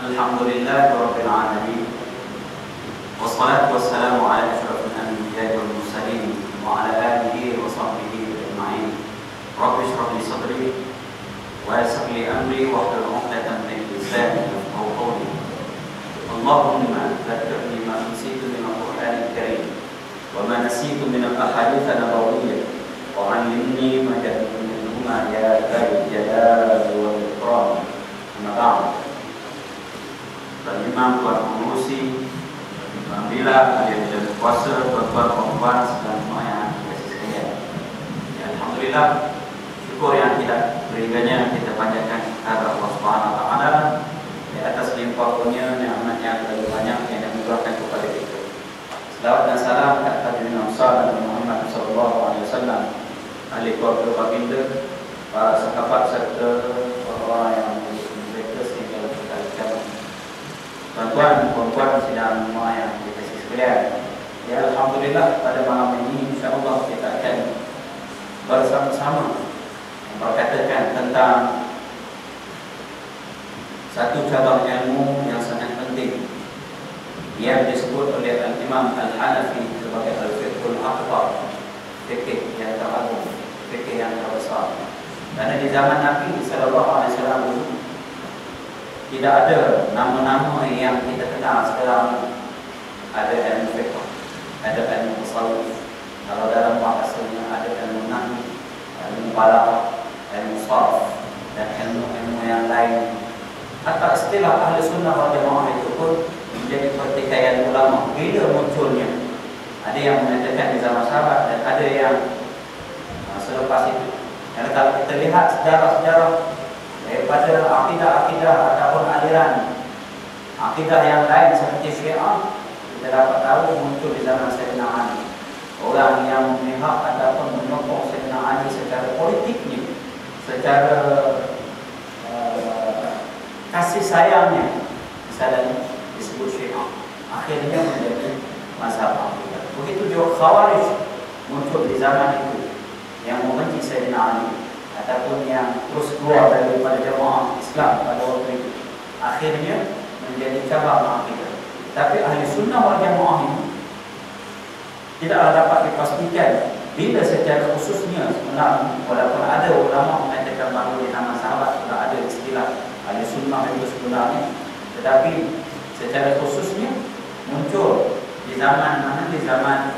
Alhamdulillah Rabbil Alamin. Wassalatu wassalamu ala asyrafil anbiya'i wal mursalin wa ala alihi wa sahbihi ajma'in. Rabbi shrah li sadri wa yassir li amri wa hlul 'uqdatam min lisani yafqahu qawli. Allahumma dhakkirni ma nasitu min al-Qur'anil Karim wa ma nasitu min al-ahadits an-nabawiyyah wa 'allimni ma jahiltu minhuma ya dzal jalali wal ikram. Amma ba'd. Imam, tuan pengurusi, alhamdulillah hadir di puasa, tuan-tuan perempuan sedang semua yang kasih sekalian. Ya, alhamdulillah, syukur yang tidak berikannya kita panjatkan kepada Allah Subhanahu Wa Taala di atas limpah kurnia nikmat yang terlalu banyak yang dianugerahkan kepada kita. Selawat dan salam kepada Nabi Muhammad Sallallahu Alaihi Wasallam, ahli keluarga baginda, para sahabat serta orang-orang yang mereka sehingga kita. Tuan-tuan, perempuan sidang semua yang dikasihi sekalian. Ya, alhamdulillah pada malam ini insya-Allah kita akan bersama-sama memperkatakan tentang satu cabang ilmu yang sangat penting yang disebut oleh Al-Imam Al-Hanafi sebagai Al-Fiqhul Akbar, fikih yang teragung, fikih yang terbesar. Karena di zaman Nabi sallallahu alaihi wasallam tidak ada nama-nama yang kita kenal sekarang. Ada ilmu fiqh, ada ilmu tasawuf. Kalau dalam bahasanya ada ilmu nahwu, ilmu balaghah, ilmu sharf dan ilmu-ilmu yang lain. Hatta istilah ahli sunnah wal jamaah itu pun menjadi pertikaian ulama bila munculnya. Ada yang mengatakan di zaman sahabat dan ada yang selepas itu. Dan kalau kita lihat sejarah-sejarah daripada akidah-akidah ataupun aliran akidah yang lain seperti Syiah, kita dapat tahu muncul di zaman Sayyidina Ali. Orang yang memihak ataupun menyokong Sayyidina Ali secara politiknya, secara kasih sayangnya, misalnya disebut Syiah, akhirnya menjadi mazhab akidah. Begitu juga Khawarij muncul di zaman itu yang membenci Sayyidina Ali ataupun yang terus keluar daripada jamaah Islam pada waktu itu, akhirnya menjadi cabang akidah. Tapi ahli sunnah wal jamaah ini tidaklah dapat dipastikan bila secara khususnya sebenarnya, walaupun ada ulama mengatakan bahawa di nama sahabat sudah ada istilah ahli sunnah itu sebenarnya, tetapi secara khususnya muncul di zaman mana? Di zaman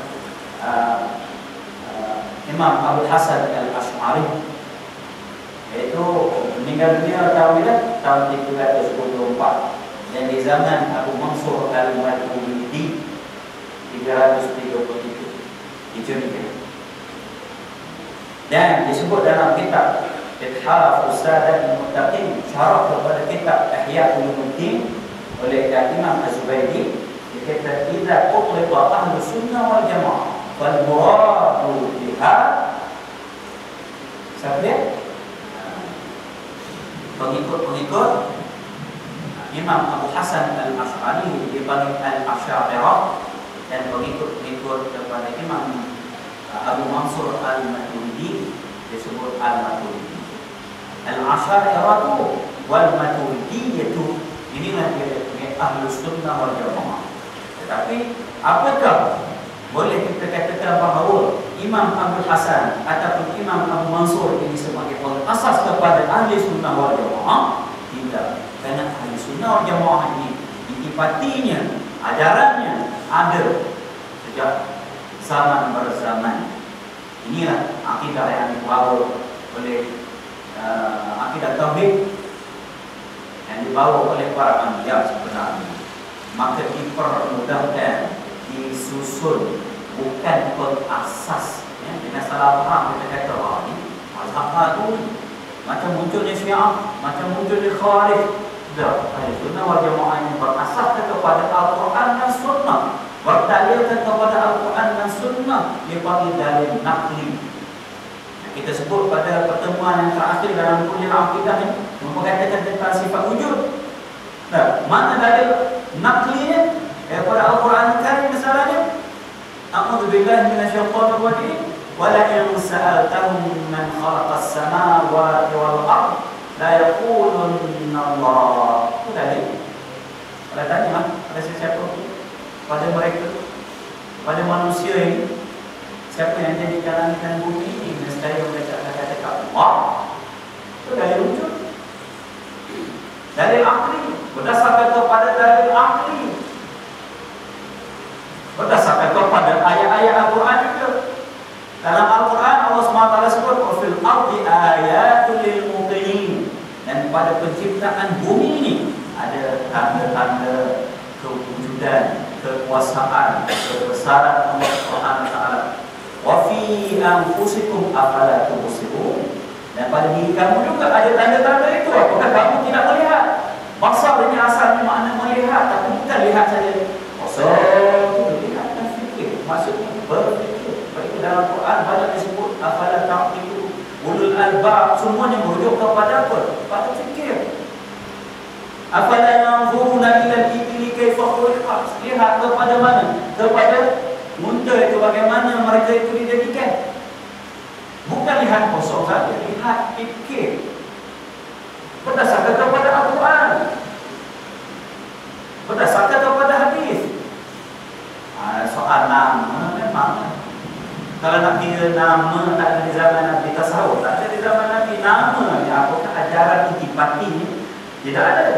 Imam Abu Hasan Al-Asy'ari, yaitu meninggal dunia tahun 324, dan di zaman Abu Mansur Al-Maturidi 337 Hijriah. Dan disebut dalam kitab Ithaf Usadat Al-Muttaqin, syarah kepada kitab Ihya Ulumuddin oleh Imam Az-Zubaydi, dikata idza utlqa ahlu sunnah wal jamaah wal muradu biha sabda pengikut Imam Abu Hasan Al-Asy'ari dipanggil Al-Asy'ariyah, dan pengikut kepada Imam Abu Mansur Al-Maturidi disebut Al-Maturidi. Al-Asy'ariyah wal Maturidi itu inilah dia Ahlus Sunnah wal Jamaah. Tetapi apakah boleh kita katakan bahawa Imam Abu Hasan ataupun Imam Abu Mansur ini sebagai asas kepada ahli sunnah wal jamaah? Tidak. Kerana ahli sunnah wal jamaah ini intipatinya, ajarannya ada sejak zaman berzaman. Inilah akidah yang dibawa oleh akidah tauhid yang dibawa oleh para anbiya sebenarnya. Maka dipermudahkan, disusun, bukan berasas. Ya, dengan salah faham kita kata, ini mazhab itu macam munculnya Syiah, macam munculnya Khawarij. Tidak, ahli sunnah wal jamaah ini berasaskan kepada Al-Quran dan Sunnah, berdalilkan kepada Al-Quran dan Sunnah, dipanggil dalil naqli. Kita sebut pada pertemuan yang terakhir dalam kuliah akidah ini memperkatakan tentang sifat wujud. Nah, mana dalil naqlinya daripada Al-Quran Karim misalnya? A'udzubillahi minasyaitonir rajim. Wa la in sa'altahum man khalaqas samawati wal ardh la yaqulunna Allah. Itu dalil. Kalau tanya pada siapa pada mereka, pada manusia ini, siapa yang jadikan langit dan bumi ini? Nescaya mereka akan katakan, wah, itu dalil wujud, dalil akli, berdasarkan kepada dalil akli, berdasarkan kepada ayat-ayat Al-Quran juga. Dalam Al-Quran Allah SWT sebut fil ardi ayatul lil muqinin, dan pada penciptaan bumi ini ada tanda-tanda kewujudan, kekuasaan, kebesaran Allah SWT. Wa fi anfusikum afala tubsirun, dan pada diri kamu juga ada tanda-tanda itu. Apakah kamu tidak melihat? Basar ini asalnya makna melihat, tapi bukan lihat saja. Basar itu lihat dan fikir, maksudnya berfikir. Baik dalam Quran banyak disebut afala ta'qilun, ulul albab, semuanya merujuk kepada apa? Pada fikir. Afala yanzuruna ila al-ibli kaifa khuliqat, lihat kepada mana? Kepada unta itu bagaimana mereka itu dijadikan. Bukan lihat kosong saja, lihat fikir. Berdasarkan kepada Al-Quran, berdasarkan kepada hadis. Soal nama memang, kalau nak kira nama tak ada di zaman Nabi, tasawuf tak ada di zaman Nabi. Nama yang apakah ajaran intipati ni tidak ada.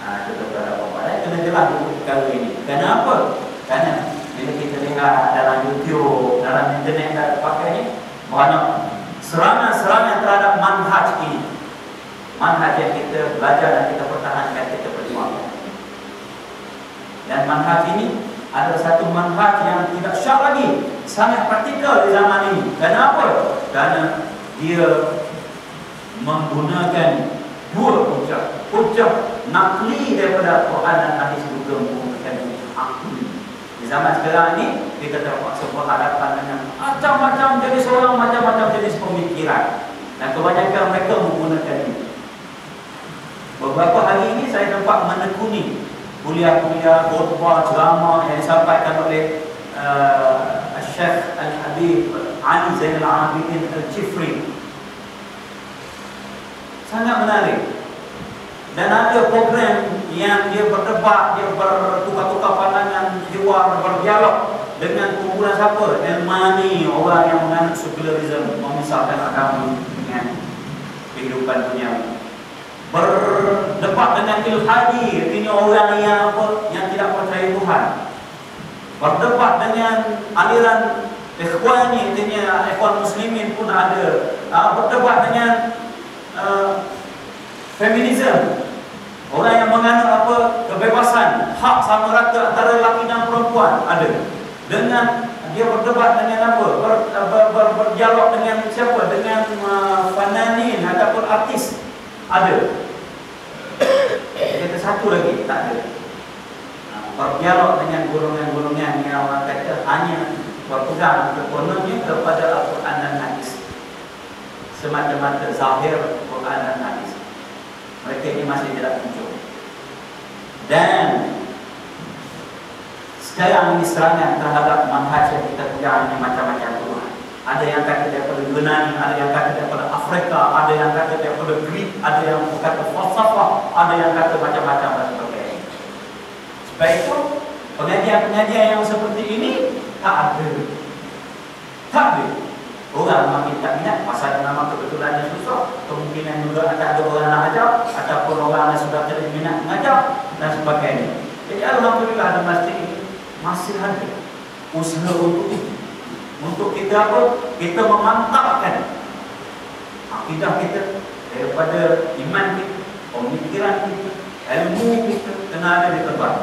Kita berapa-apa kena jelas dulu perkara ini. Kenapa? Kerana bila kita lihat dalam YouTube, dalam internet yang kita pakai ni, banyak serangan-serangan terhadap manhaj ini. Manhaj yang kita belajar dan kita pertahankan, kita perjuangkan. Dan manhaj ini adalah satu manhaj yang tidak syak lagi, sangat praktikal di zaman ini. Kenapa? Kerana dia menggunakan dua hujah nakli daripada Quran dan hadis, juga menggunakan akli. Di zaman sekarang ini kita terpaksa berhadapan dengan macam-macam jenis orang, macam-macam jenis pemikiran, dan kebanyakan mereka menggunakan ini. Beberapa hari ini saya nampak menekuni kuliah-kuliah, khutbah, ceramah yang disampaikan oleh Syekh Al-Habib Ali Zainal Abidin Al-Jifri. Sangat menarik. Dan ada program yang dia berdebat, dia bertukar-tukar pandangan, jiwa berdialog dengan kumpulan siapa? Elmani, orang yang menganut sekularisme, memisahkan agama dengan kehidupan dunia. Berdebat dengan ilhadi, artinya orang yang apa? Yang tidak percaya Tuhan. Berdebat dengan aliran ikhwani, artinya ikhwan muslimin pun ada. Berdebat dengan feminisme, orang yang menganut apa? Kebebasan, hak sama rata antara lelaki dan perempuan ada. Dengan dia berdebat dengan apa? Berdialog dengan siapa? Dengan fananin ataupun artis ada. Kita satu lagi tak ada. Berdialog dengan golongan-golongan yang orang kata hanya berpegang sepenuhnya kepada Al-Quran dan hadis, semata-mata zahir Quran dan hadis. Mereka ini masih tidak muncul. Dan sekarang ini serangan terhadap manhaj yang kita pegang ini macam-macam tuan. Ada yang kata daripada Yunani, ada yang kata daripada Afrika, ada yang kata daripada Greek, ada yang kata falsafah, ada yang kata macam-macam dan sebagainya. Sebab itu pengajian-pengajian yang seperti ini tak ada. Tak ada. Orang makin tak minat, pasal nama kebetulannya susah, kemungkinan juga akan ada orang nak ajar, ataupun orang yang sudah tidak minat mengajar dan sebagainya. Jadi alhamdulillah di masjid ini masih ada usaha untuk itu. Untuk kita apa? Kita memantapkan akidah kita daripada iman kita, pemikiran kita, ilmu kita kena ada di tempat.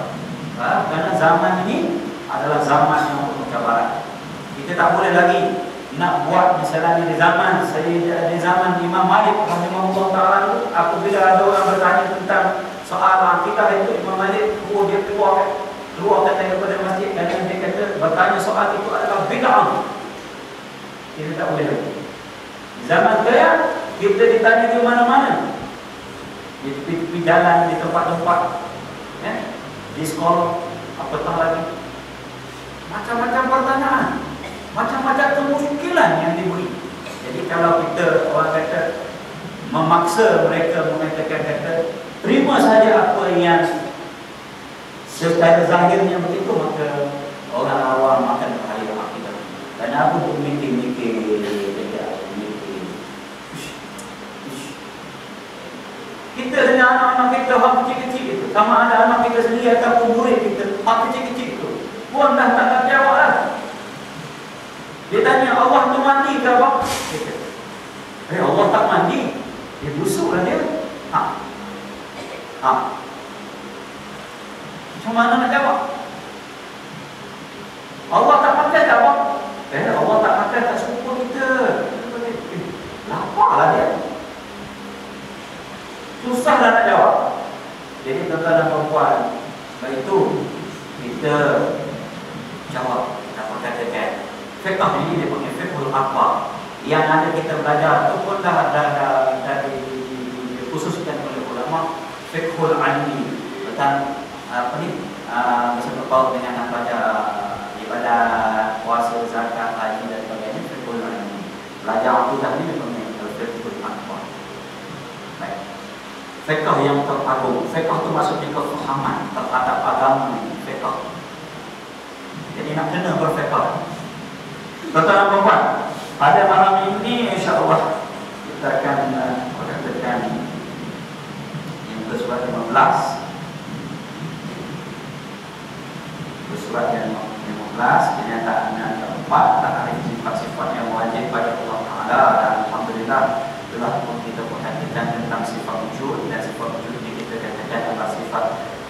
Kerana zaman ini adalah zaman yang penuh cabaran. Kita tak boleh lagi nak buat misalnya di zaman Imam Malik rahimahullah taala, apabila ada orang bertanya tentang soal akidah itu, Imam Malik dia keluarkan daripada masjid dan dia kata bertanya soal itu adalah bid'ah. Kita tak boleh lagi. Zaman sekarang kita ditanya di mana-mana, di tepi jalan, di tempat-tempat, di sekolah, apatah lagi, macam-macam pertanyaan, macam-macam kemusykilan yang diberi. Jadi kalau kita orang kata memaksa mereka mengatakan kata terima saja apa yang secara zahirnya begitu, maka orang awam akan bahaya akidah. Dan aku mikir-mikir. Kita dengan anak-anak kita hak kecil-kecil itu, sama ada anak kita sendiri ataupun murid kita hak kecil-kecil itu, pun dah tak nak jawab lah. Dia tanya, Allah tu mandi ke apa? Kita, Allah tak mandi. Dia busuk lah dia. Macam mana nak jawab? Allah tak pakai ke apa? Allah tak pakai, tak serupa kita. Lapar lah dia. Susah dah nak jawab. Jadi tuan-tuan dan perempuan, sebab itu kita jawab, kita katakan fiqh ini dia panggil fiqhul akbar. Yang ada kita belajar itu pun dah dikhususkan oleh ulama fiqhul almi tentang apa ni, bisa berpaut dengan belajar ibadah, puasa, zakat, haji dan sebagainya. Fiqhul almi, belajar akidah ni dipanggil fiqhul akbar. Baik. Fiqh yang teragung. Fiqh itu maksudnya kefahaman terhadap agama ini, fiqh. Jadi nak kena berfiqh. Tuan-tuan dan puan, pada malam ini insya-Allah kita akan mengatakan yang surat 15. Surat yang 15, kenyataan yang keempat, takrif sifat-sifat yang wajib pada Allah Taala, dan alhamdulillah telah pun kita perhatikan tentang sifat wujud, dan sifat wujud ini kita katakan adalah sifat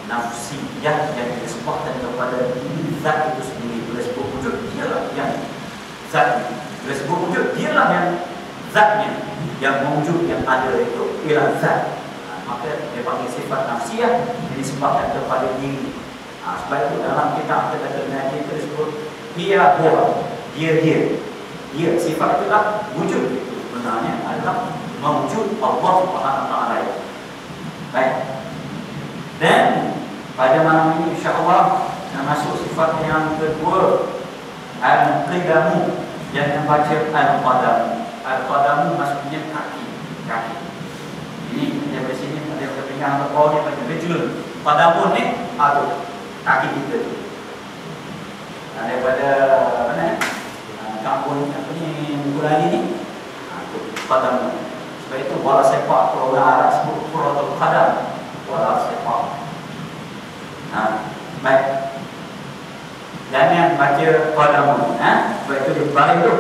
nafsiyah yang disebutkan kepada zat itu sendiri. Bila sebut wujud, dialah yang zat. Bila sebut wujud, dialah yang zatnya, yang mewujud, yang ada itu ialah zat. Maka dia panggil sifat nafsiyah yang disebutkan kepada diri. Sebab itu dalam kitab kita itu disebut dia huwa, dia sifat itulah wujud. Sebenarnya adalah mewujud Allah Subhanahu wa taala. Baik. Dan pada malam ini insya-Allah kita masuk sifat yang kedua, al-qidamu, yang membaca al-qadamu. Al-qadamu maksudnya kaki. Ini dari sini ada kepentingan berbau ni bagi rejul. Qadamun ni kaki kita tu. Daripada mana? Kampung apa ni, Minggu ni. Qadam. Sebab itu wala sepak, kalau orang Arab sebut quratul qadam, wala sepak. Baik. Jangan baca qadamun, sebab itu dia baris tu.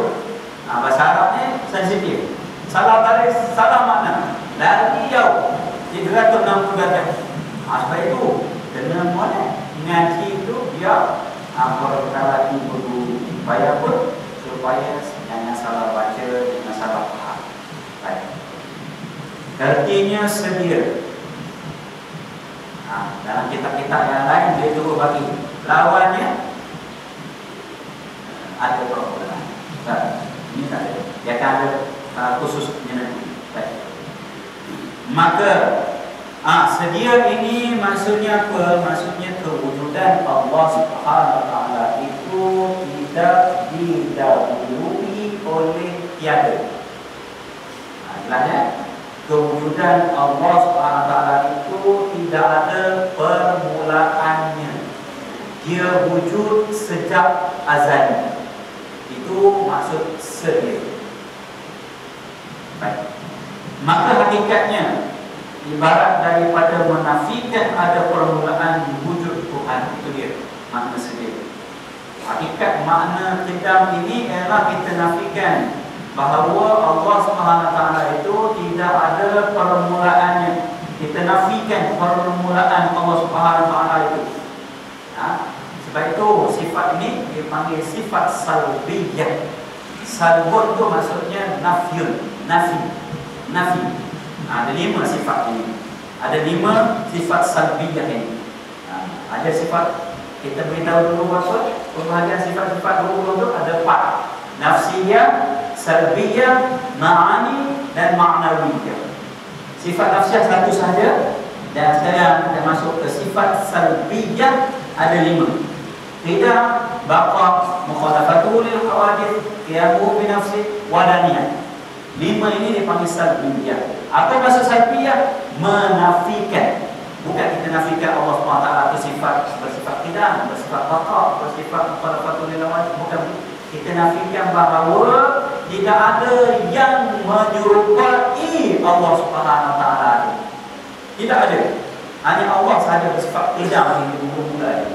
Bahasa Arab ni sensitif. Salah baris, salah makna. Lagi jauh 360 derajat. Sebab itu kena mana ngaji itu dia kalau kita lagi berguru supaya pun supaya jangan salah baca, jangan salah faham. Baik. Artinya sedia. Dalam kitab-kitab yang lain dia turut bagi lawannya ada perbuatan. Ini tak ada. Dia akan ada khususnya nanti. Baik. Maka sedia ini maksudnya apa? Maksudnya kewujudan Allah Subhanahu wa taala itu tidak didahului oleh tiada. Jelasnya, kewujudan Allah Subhanahu wa taala itu tidak ada permulaannya. Dia wujud sejak azal. Itu maksud sedia. Baik. Maka hakikatnya ibarat daripada menafikan ada permulaan wujud Tuhan. Itu dia makna sedia. Hakikat makna qidam ini ialah kita nafikan bahawa Allah Subhanahu wa taala itu tidak ada permulaannya. Kita nafikan permulaan Allah Subhanahu wa taala itu. Sebab itu sifat ini dipanggil sifat salbiyah. Salbun itu maksudnya nafyun, nafi. Ada 5 sifat ini. Ada 5 sifat salbiyah ini. Ada sifat, kita beritahu dulu apa? Pembahagian sifat-sifat dulu itu ada 4. Nafsiyah, salbiyah, ma'ani dan ma'nawiyah. Sifat nafsiyah satu saja. Dan sekarang kita masuk ke sifat salbiyah, ada 5. Qidam, baqa, mukhalafatul lil hawadith, qiyamu bi nafsi, wadaniyah. 5 ini dipanggil salbiyah. Apa maksud salbiyah? Menafikan. Bukan kita nafikan Allah SWT bersifat tidak, bersifat baqa, bersifat mukhalafatul lil awamir, bukan. Kita nafikan bahawa tidak ada yang menyerupai Allah SWT. Tidak ada. Hanya Allah sahaja bersifat tidak di mula-mula.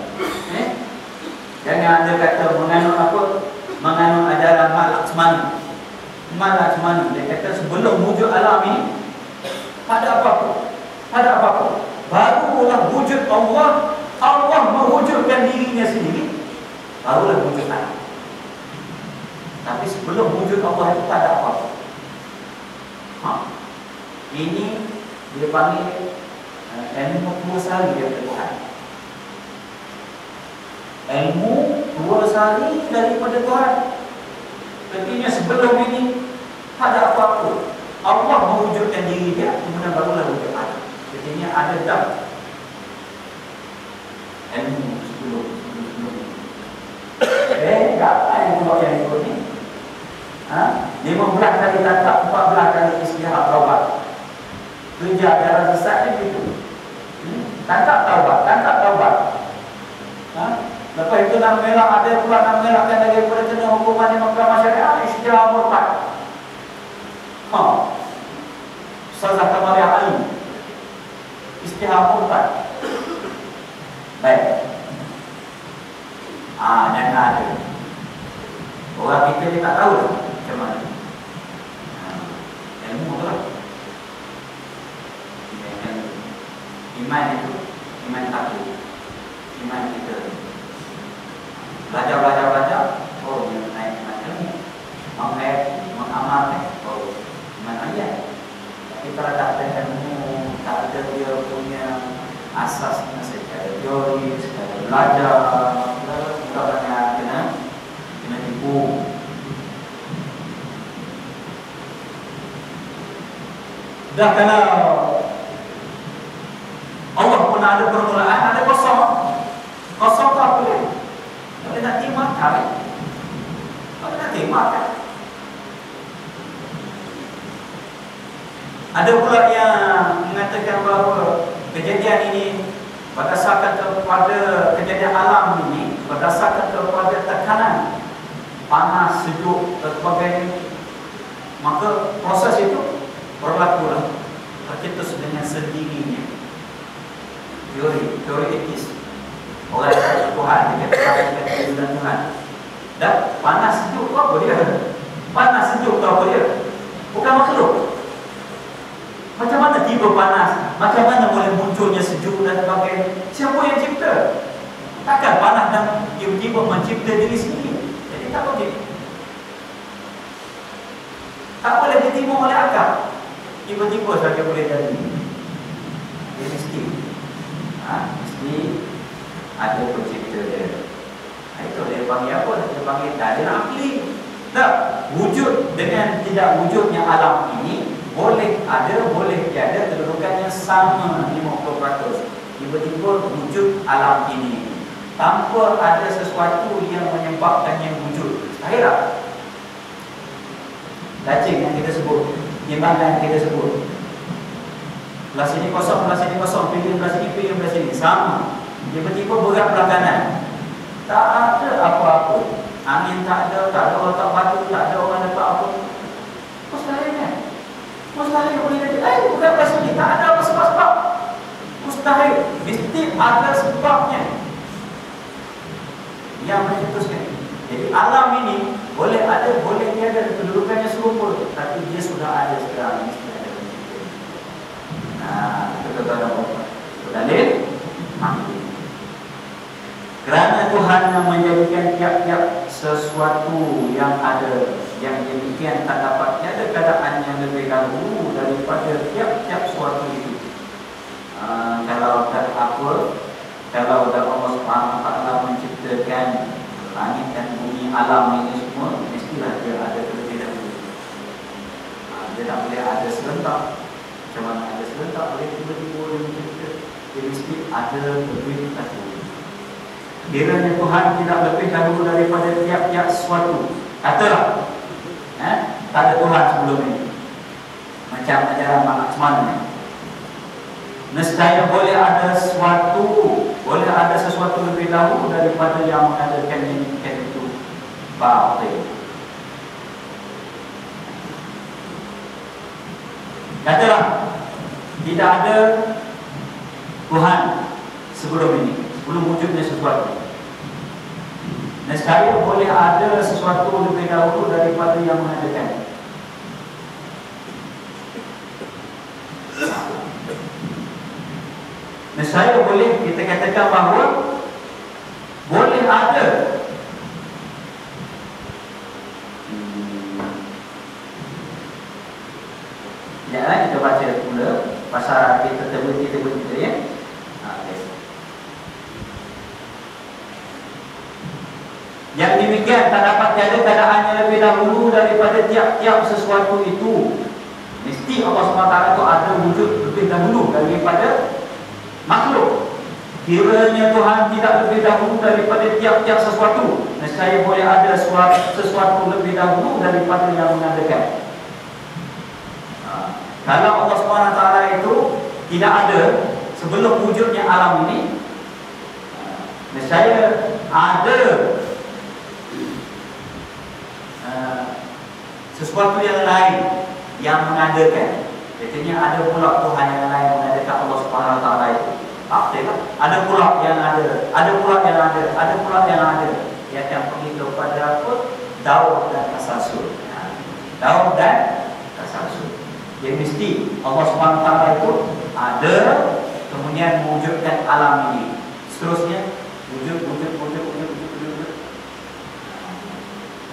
Jangan ada kata menganut apa? Menganut ajaran Malakmani. Dia kata sebelum wujud alam ini tak ada apa-apa. Tak ada apa-apa. Barulah wujud Allah. Allah mewujudkan dirinya sendiri. Barulah wujud alam. Tapi sebelum wujud Allah itu tak ada apa-apa. Ini dia panggil ilmu dua sari daripada Tuhan. Ilmu dua sari daripada Tuhan. Artinya sebelum ini tak ada apa-apa. Allah mewujudkan diri dia, kemudian barulah wujud ada. Artinya ada dah ilmu sebelum. Tak ada yang keluar yang ikut ni. 15 kali tangkap, 14 kali istihad taubat. Kerja ajaran sesat ni begitu. Tangkap taubat. Lepas itu nama merah, ada pula nama merah kan daripada kena hukuman di mahkamah syariah, istihad murtad. Ustazah Kamaria Ali, istihad murtad. Baik. Jangan ada. Orang kita ni tak tahu lah macam mana. Ilmu tu lah. Iman itu, iman takut. Iman kita. Belajar. Oh, dia naik iman ilmu. Mengamalkan. Oh, iman ayat. Tapi kalau tak ada ilmu, tak ada dia punya asasnya secara teori, secara belajar, kita kena tipu. Dah kalau Allah pun ada permulaan, ada kosong. Kosong tu apa dia? Kalau nak timakan, ada pula yang mengatakan bahawa kejadian ini berdasarkan kepada kejadian alam ini, berdasarkan kepada tekanan panas, sejuk dan sebagainya, maka proses itu berlakulah tercetus dengan sendirinya. Teori etis orang Tuhan, dia kata Tuhan. Dan panas sejuk tu apa dia? Panas sejuk tu apa dia? Bukan makhluk. Macam mana tiba panas? Macam mana boleh munculnya sejuk dan sebagainya? Siapa yang cipta? Takkan panas dan tiba-tiba mencipta diri sendiri. Jadi tak boleh. Tak boleh ditimbul oleh akal. Tiba-tiba saja boleh jadi. Dia mesti ada pencipta dia. Itu dia panggil apa? Dia panggil dalil akli. Tak, wujud dengan tidak wujudnya alam ini boleh ada, boleh tiada, kedudukannya sama 50%. Tiba-tiba wujud alam ini tanpa ada sesuatu yang menyebabkannya wujud. Akhirnya lacing yang kita sebut, timbangan yang kita sebut, belah sini kosong, pilih belah sini, sama. Tiba-tiba berat belah kanan, tak ada apa-apa. Angin tak ada orang tak batu, tak ada orang dapat apa. Mustahil boleh jadi. Bukan belah sini, tak ada apa sebab-sebab. Mustahil, mesti ada sebabnya yang mencetuskan. Jadi alam ini boleh ada, boleh tiada, kedudukannya serupa, tapi dia sudah ada sekarang. Mesti ada pencipta. Itu tuan-tuan. Dalil akli. Kerana Tuhan yang menjadikan tiap-tiap sesuatu yang ada, yang demikian tak dapat tiada keadaan yang lebih dahulu daripada tiap-tiap sesuatu itu. Kalau tak apa, kalau Allah SWT menciptakan langit dan bumi, alam ini semua, mestilah dia ada terlebih dahulu. Dia tak boleh ada serentak. Macam mana ada serentak, boleh tiba-tiba dia mencipta. Dia mesti ada terlebih dahulu. Kiranya Tuhan tidak lebih dahulu daripada tiap-tiap sesuatu. Katalah, tak ada Tuhan sebelum ini. Macam ajaran Malakmani. Nescaya boleh ada sesuatu lebih dahulu daripada yang mengadakan ini itu batil. Katalah tidak ada Tuhan sebelum ini, sebelum wujudnya sesuatu. Nescaya boleh ada sesuatu lebih dahulu daripada yang mengadakan. Nescaya boleh kita katakan bahawa boleh ada janganlah kita baca pula pasal kita tebut-tebut ya. Yang demikian tak dapat tiada keadaannya lebih dahulu daripada tiap-tiap sesuatu itu. Mesti Allah SWT itu ada wujud lebih dahulu daripada makhluk. Kiranya Tuhan tidak lebih dahulu daripada tiap-tiap sesuatu, nescaya boleh ada sesuatu lebih dahulu daripada yang mengadakan. Kalau Allah SWT itu tidak ada sebelum wujudnya alam ini, nescaya ada sesuatu yang lain yang mengadakan. Artinya ada pula Tuhan yang lain mengadakan Allah Subhanahu Wa Taala itu. Lah. Ada pula yang ada, ada pula yang ada, ada pula yang ada. Dia akan pergi kepada apa? Daur dan tasalsul. Daur dan tasalsul. Jadi mesti Allah Subhanahu Wa Taala itu ada, kemudian mewujudkan alam ini. Seterusnya wujud.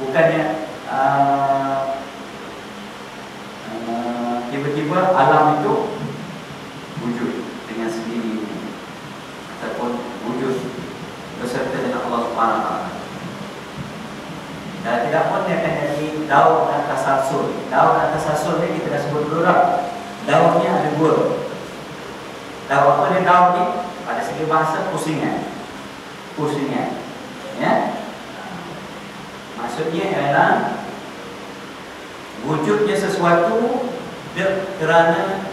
Bukannya tiba-tiba alam itu wujud dengan sendiri ataupun wujud beserta dengan Allah Subhanahu Wa Taala. Dan tidak pun dia akan jadi daur dan tasalsul. Daur dan tasalsul ni kita dah sebut dulu dah. Daurnya ada dua. Daur apa dia daur ni? Pada segi bahasa pusingan. Ya. Maksudnya ialah wujudnya sesuatu kerana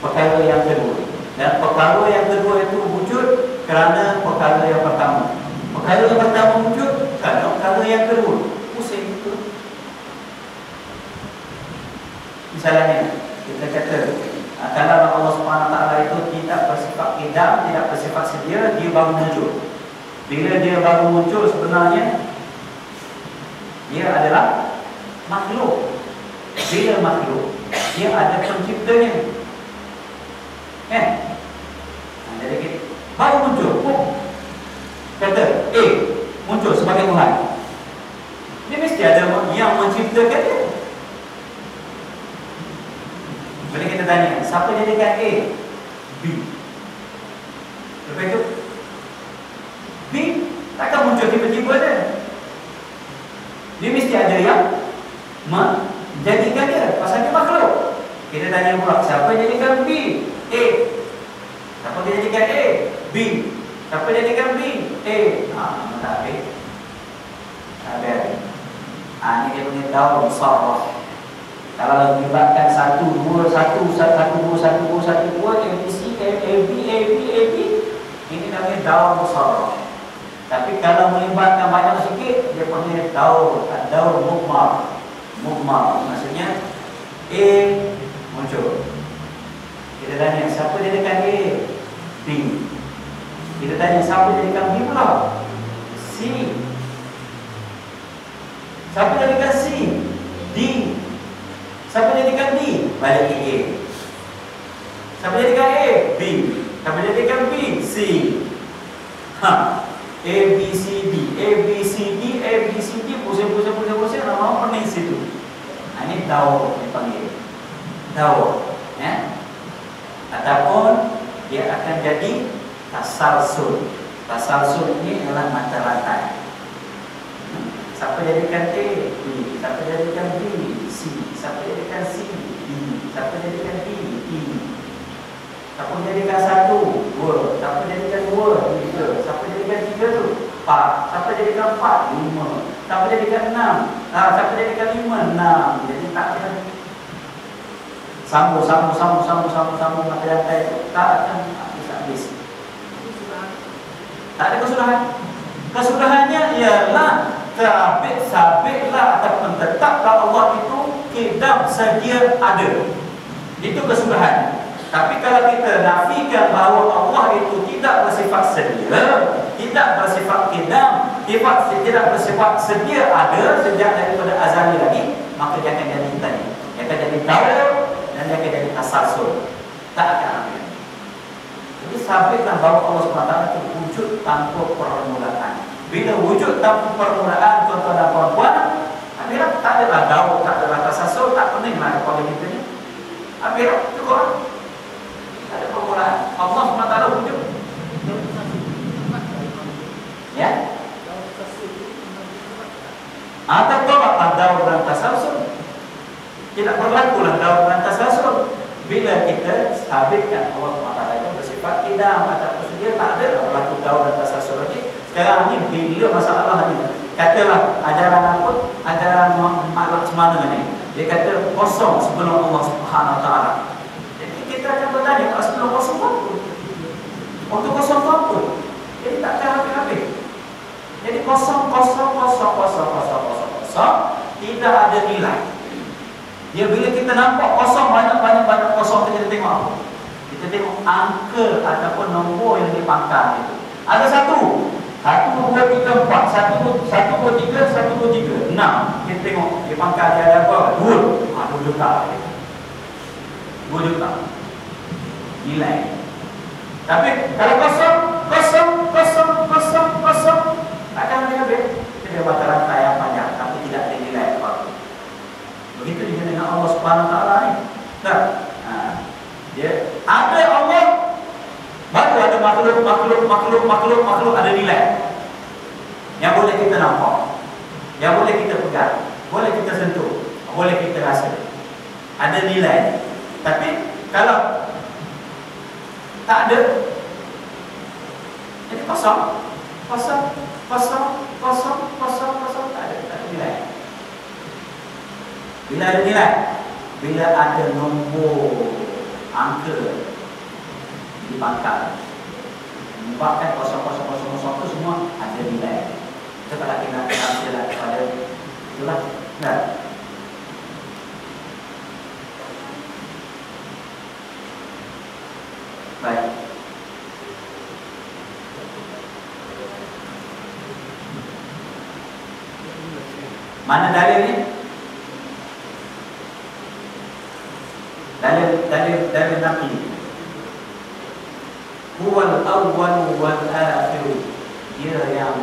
perkara yang kedua. Dan perkara yang kedua itu wujud kerana perkara yang pertama. Perkara yang pertama wujud kerana perkara yang kedua. Pusing itu. Misalnya kita kata kalau Allah Subhanahu Wa Taala itu tidak bersifat qidam, tidak bersifat sedia, dia baru muncul. Bila dia baru muncul sebenarnya dia adalah makhluk. Dia makhluk. Dia ada penciptanya. Jadi kita baru muncul. Kata A muncul sebagai Tuhan. Dia mesti ada yang menciptakan dia. Bila kita tanya, siapa jadikan A? B. Lepas itu B takkan muncul tiba-tiba dia. Dia mesti ada yang menjadikan dia. Pasal dia makhluk. Kita tanya pula, siapa jadikan B? A. Siapa jadikan A? B. Siapa jadikan B? A. Tak ada. Tak ada. Ini dia punya daur besar. Kalau melibatkan 1, 2, 1, 1, 2, 1, 2, 1, 2, ABC, AB, ini namanya daur besar. Tapi kalau melibatkan banyak sikit, dia panggil daur mukmar. Maksudnya A muncul. Kita tanya, siapa jadikan A? B. Kita tanya, siapa jadikan B pula? C. Siapa jadikan C? D. Siapa jadikan D? Balik A. Siapa jadikan A? B. Siapa jadikan B? C. A, B, C, D, A, B, C, D, A, B, C, D, pusing, nama pening situ. Ini daur dipanggil. Daur. Ataupun dia akan jadi tasalsul. Tasalsul ini adalah mata rantai. Siapa jadikan A? B. Siapa jadikan B? C. Siapa jadikan C? D. Siapa jadikan D? E. Siapa jadikan 1? 2. Siapa jadikan 2? 3. Siapa jadikan 3 tu? 4. Siapa jadikan 4? 5. Siapa jadikan 6? Siapa jadikan 5? 6. Jadi tak ada sambung mata itu tak akan habis. Tak ada kesudahan. Kesudahannya ialah sabitlah ataupun tetaplah Allah itu kidam sedia ada. Itu kesudahan. Tapi kalau kita nafikan bahawa Allah itu tidak bersifat sedia, tidak bersifat kidam, tidak bersifat sedia ada sejak daripada azali lagi, maka dia akan jadi tadi. Dia akan jadi tawar dan dia akan jadi tasalsul. Tak akan ada. Jadi sabitlah bahawa Allah SWT itu wujud tanpa permulaan. Bila wujud tanpa permulaan, tuan-tuan dan puan-puan, akhirat tak adalah daud, tak adalah tasalsul, tak peninglah kepada kita ni. Akhirat cukup. Tak ada permulaan. Allah SWT wujud. Ya? Atau tolaklah daud dan tasalsul. Tidak berlakulah daud dan tasalsul. Bila kita sabitkan Allah SWT itu bersifat kidam atau dia tak ada berlaku daud dan tasalsul lagi. Sekarang ni bila masalah ni, katalah ajaran apa? Ajaran Muhammad semana ni. Dia kata kosong sebelum Allah Subhanahu Wa Taala. Jadi kita akan bertanya, sebelum kosong apa? Waktu kosong apa? Jadi tak akan habis-habis. Jadi kosong, tidak ada nilai. Ya, bila kita nampak kosong, banyak kosong, kita tengok apa? Kita tengok angka ataupun nombor yang dipangkal itu. Ada 1, 2, 3, 4, 1, 2, 3, 1, 2, 3, 6. Kita tengok dia pangkal dia ada apa? 2. 2 juta. 2 juta nilai. Tapi kalau kosong, takkan habis. Dia baca rantai yang panjang tapi tidak ada nilai apa-apa. Begitu juga dengan Allah Subhanahu Wa Taala ni. Dia ada Allah, baru ada makhluk ada nilai yang boleh kita nampak, yang boleh kita pegang, boleh kita sentuh, boleh kita rasa. Ada nilai. Tapi kalau tak ada, jadi kosong, tak ada nilai. Bila ada nilai, bila ada nombor angka di pangkal, menyebabkan 0000 itu semua ada nilai. Kita kalau kita ambil kepada itulah. Nah, baik. Mana dalil ni? Dalil naqli. Huwal awwal wal akhir. Dia yang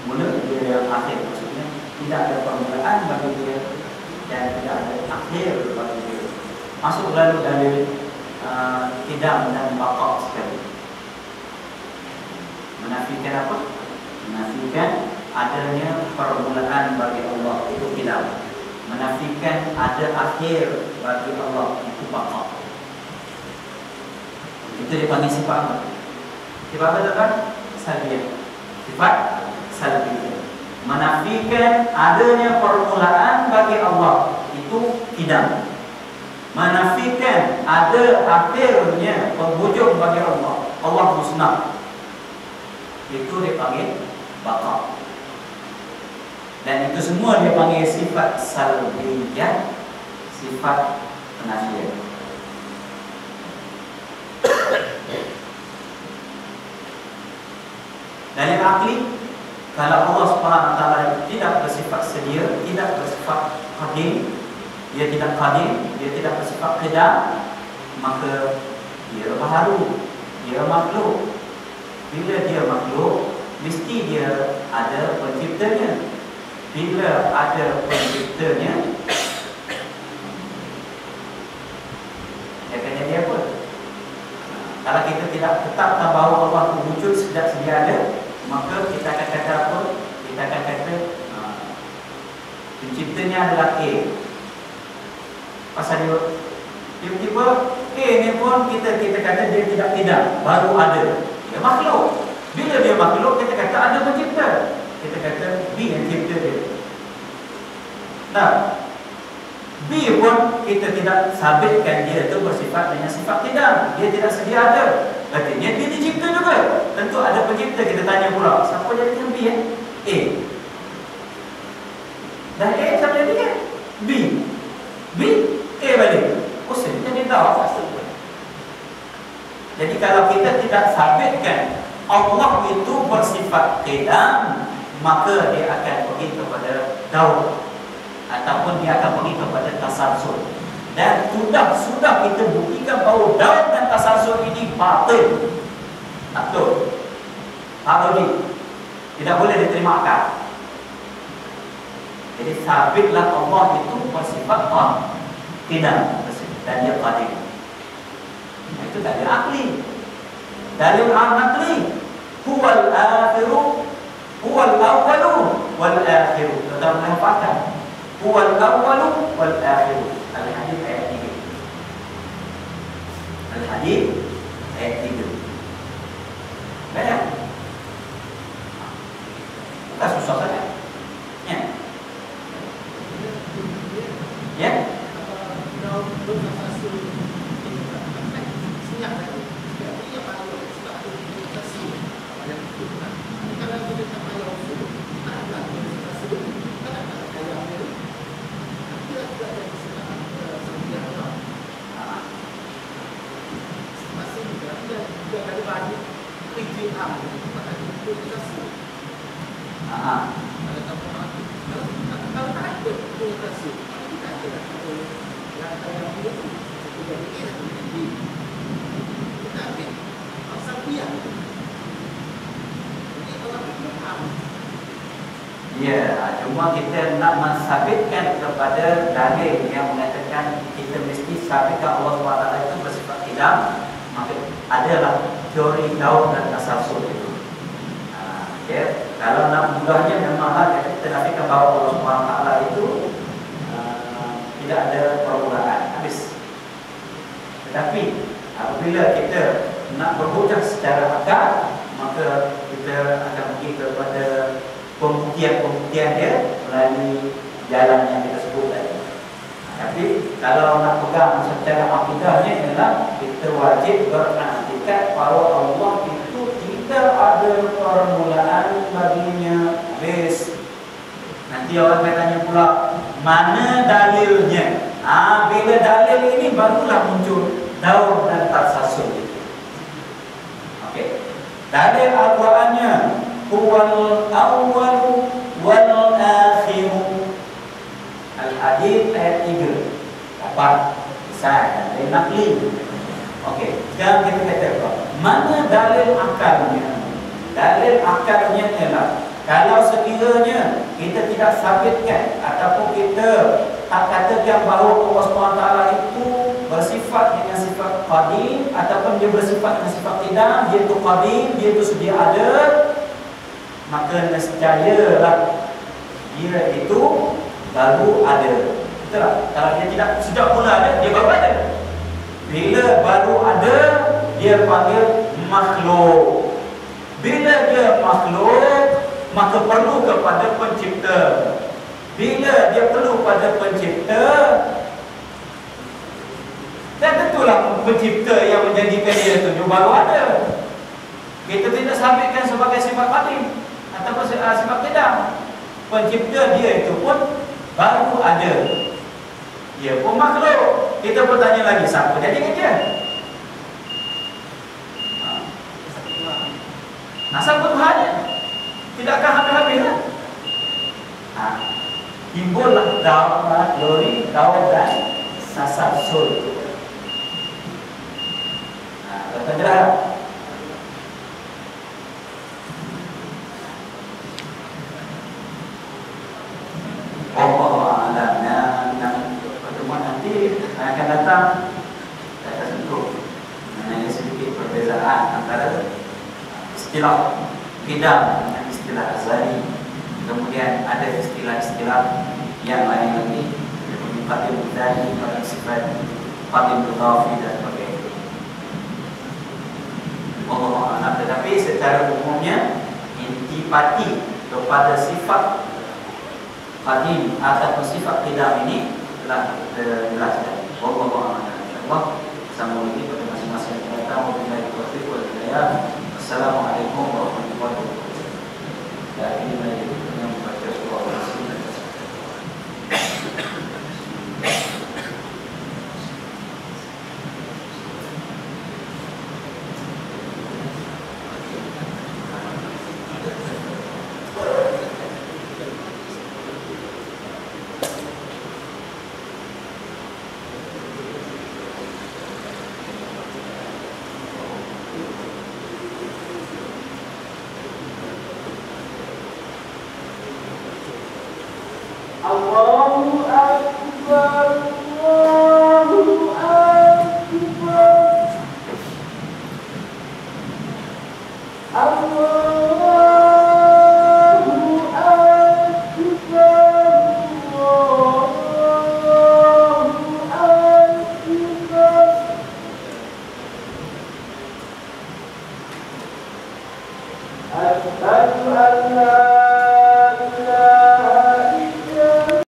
mula, dia yang akhir. Maksudnya tidak ada permulaan bagi dia dan tidak ada akhir bagi dia. Masuk lalu dalil kidam dan baqa sekali. Menafikan apa? Menafikan adanya permulaan bagi Allah, itu kidam. Menafikan ada akhir bagi Allah, itu baqa. Itu dipanggil sifat apa? Sifat apa kan? Salbiyah. Sifat salbiyah. Menafikan adanya permulaan bagi Allah, itu kidam. Menafikan ada akhirnya, penghujung bagi Allah, Allah musnah, itu dipanggil baqa. Dan itu semua dia panggil sifat salbiyah, sifat penafian. Dari akli, kalau Allah Subhanahu Wa Taala tidak bersifat sedia, tidak bersifat qadim, dia tidak qadim, dia tidak bersifat qidam, maka dia baharu, dia makhluk. Bila dia makhluk, mesti dia ada penciptanya. Bila ada penciptanya, dia akan jadi apa? Kalau kita tidak tetapkan bahawa Allah itu wujud sejak sedia ada, maka kita akan kata apa? Kita akan kata penciptanya adalah A. Pasal dia tiba-tiba A ni pun kita kata dia tidak, baru ada. Dia makhluk. Bila dia makhluk, kita kata ada pencipta. Kita kata B yang cipta dia. Nah, B pun kita tidak sabitkan dia itu bersifat dengan sifat tidak. Dia tidak sedia ada. Artinya dia dicipta juga. Tentu ada pencipta. Kita tanya pula, siapa jadikan B ya? A. Dan A siapa jadikan? B. B, A balik. Oh, sebenarnya dia tahu. Jadi kalau kita tidak sabitkan Allah itu bersifat qidam, maka dia akan pergi kepada daur, ataupun dia akan pergi kepada tasalsul. Dan sudah kita buktikan bahawa daur dan tasalsul ini batil. Tak betul. Logik. Tidak boleh diterima akal. Jadi sabitlah Allah itu bersifat qidam dan dia qadim. Itu dalil akli. Dalil akli, huwal akhiru, huwal awwalu wal akhiru. Dalam lafazan, huwal awwalu wal akhiru. Al-Hadid ayat 3. Al-Hadid ayat 3. Banyak. Bukan susah sangat. Ya. Ya. Ya, cuma kita nak mensabitkan kepada dalil yang mengatakan kita mesti sabitkan Allah SWT itu bersifat qidam, maka adalah teori daur dan tasalsul itu. Ya, kalau nak mudahnya memanglah kita nafikan bahawa Allah SWT itu tidak ada permulaan, habis. Tetapi apabila kita nak berhujah secara akal, maka kita akan pergi kepada pembuktian dia melalui jalan yang kita sebut tadi. Tapi kalau nak pegang secara akidahnya adalah kita wajib beriktikad bahawa Allah itu tidak ada permulaan baginya. Habis. Nanti orang akan tanya pula, mana dalilnya? Bila dalil ini barulah muncul daur dan tasalsul itu. Okey. Dalil Al-Qurannya huwal awwalu wal akhiru. Al-Hadid ayat 3. Dapat saya dan nakli. Okey, sekarang kita kata apa? Mana dalil akalnya? Dalil akalnya ialah kalau sekiranya kita tidak sabitkan ataupun kita tak katakan bahawa Allah SWT itu bersifat dengan sifat qadim ataupun dia bersifat dengan sifat qidam, dia itu qadim, dia itu sedia ada, maka nescayalah dia itu baru ada. Betul tak? Kalau dia tidak sejak mula ada, dia baru ada. Bila baru ada, dia panggil makhluk. Bila dia makhluk, maka perlu kepada pencipta. Bila dia perlu pada pencipta, dan tentulah pencipta yang menjadikan dia itu baru ada. Kita tidak sabitkan sebagai sifat qadim ataupun sifat qidam. Pencipta dia itu pun baru ada. Dia pun makhluk. Kita bertanya lagi, siapa jadikan dia? Asal Tuhannya tidakkah habis-habis? Timbullah daur dan tasalsul. Kata jelas. Allah alam, yang pertemuan nanti akan datang kita sentuh mengenai sedikit perbezaan antara istilah qidam dengan istilah azali. Kemudian ada istilah-istilah yang lain lagi seperti qadim dzati, qadim sifat, qadim mudhafi dan sebagainya. Allah alam. Tetapi secara umumnya intipati kepada sifat qadim ataupun sifat qidam ini telah kita jelaskan. Wallahu a'lam. Insyaallah sambung lagi pada masing-masing yang datang. Wabillahi taufiq wal hidayah. Assalamualaikum warahmatullahi wabarakatuh. Ya, ini yang membaca surah Al-Yasin. Allahu Akbar, Allahu Akbar, Allahu Akbar, Allahu Akbar. Asyhadu an la